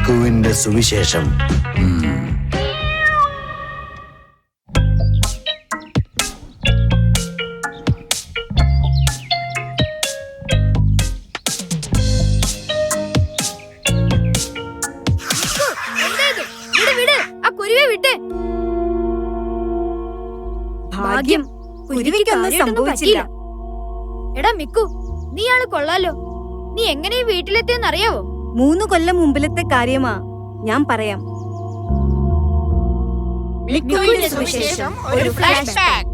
മിക്കുവിന്റെ സുവിശേഷം. ഭാഗ്യം, കുരുവിക്കൊന്നും സംഭവിച്ചില്ല. എടാ മിക്കു, നീ ആള് കൊള്ളാലോ. നീ എങ്ങനെ ഈ വീട്ടിലെത്തിയെന്നറിയാവോ? 3 കൊല്ലം മുമ്പിലത്തെ കാര്യമാ, ഞാൻ പറയാം. മിക്കുവിന്റെ സുവിശേഷം, ഒരു ഫ്ലാഷ് ബാക്ക്.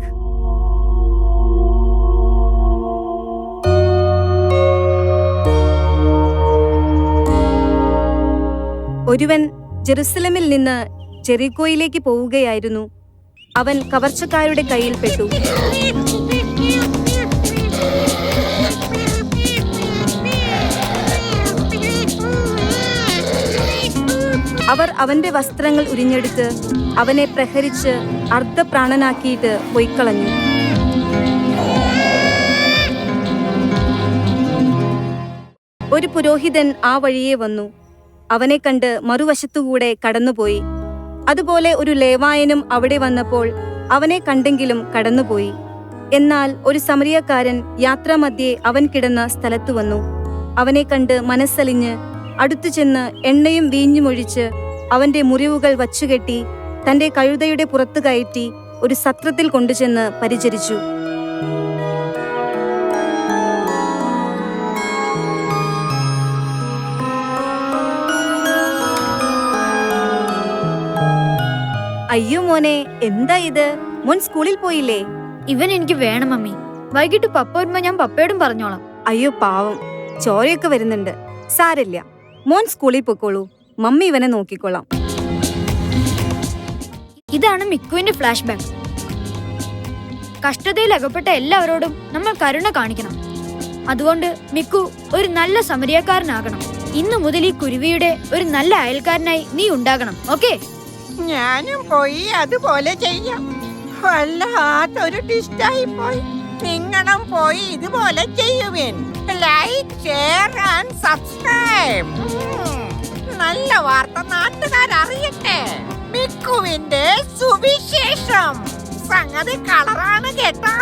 ഒരുവൻ ജെറുസലമിൽ നിന്ന് ജെറിക്കോയിലേക്ക് പോവുകയായിരുന്നു. അവൻ കവർച്ചക്കാരുടെ കയ്യിൽ പെട്ടു. അവർ അവന്റെ വസ്ത്രങ്ങൾ ഉരിഞ്ഞെടുത്ത് അവനെ പ്രഹരിച്ച് അർദ്ധപ്രാണനാക്കിയിട്ട് പൊയ്ക്കളഞ്ഞു. ഒരു പുരോഹിതൻ ആ വഴിയെ വന്നു. അവനെ കണ്ട് മറുവശത്തുകൂടെ കടന്നുപോയി. അതുപോലെ ഒരു ലേവായനും അവിടെ വന്നപ്പോൾ അവനെ കണ്ടെങ്കിലും കടന്നുപോയി. എന്നാൽ ഒരു സമറിയക്കാരൻ യാത്രാമധ്യേ അവൻ കിടന്ന സ്ഥലത്തു വന്നു. അവനെ കണ്ട് മനസ്സലിഞ്ഞ് അടുത്തു ചെന്ന് എണ്ണയും വീഞ്ഞുമൊഴിച്ച് അവന്റെ മുറിവുകൾ വച്ചുകെട്ടി തന്റെ കഴുതയുടെ പുറത്തു കയറ്റി ഒരു സത്രത്തിൽ കൊണ്ടുചെന്ന് പരിചരിച്ചു. അയ്യോ മോനെ, എന്താ ഇത്? മോൻ സ്കൂളിൽ പോയില്ലേ? ഇവൻ എനിക്ക് വേണം മമ്മി. വൈകിട്ട് പപ്പ വരുമ്പോ ഞാൻ പപ്പയോടും പറഞ്ഞോളാം. അയ്യോ പാവം, ചോരയൊക്കെ വരുന്നുണ്ട്. സാരില്ല, മോൻ സ്കൂളിൽ പൊക്കോളൂ, മമ്മി ഇവനെ നോക്കിക്കോളാം. ഇതാണ് മിക്കുവിന്റെ ഫ്ലാഷ് ബാക്ക്. കഷ്ടതയിൽ അകപ്പെട്ട എല്ലാവരോടും നമ്മൾ കരുണ കാണിക്കണം. അതുകൊണ്ട് മിക്കു ഒരു നല്ല സമരിയക്കാരനാകണം. ഇന്നു മുതൽ ഈ കുരുവിയുടെ ഒരു നല്ല അയൽക്കാരനായി നീ ഉണ്ടാകണം. ഓക്കേ? ഞാനും പോയി അതുപോലെ ചെയ്യാം. വല്ലാത്തൊരു ടിസ്റ്റായി പോയി. നിങ്ങളും പോയി ഇതുപോലെ ചെയ്യുവിൻ. Like, share and subscribe. നല്ല വാർത്ത നാട്ടുകാരറിയട്ടെ. മിക്കുവിന്റെ സുവിശേഷം. സംഗതി കളറാണ് കേട്ടോ.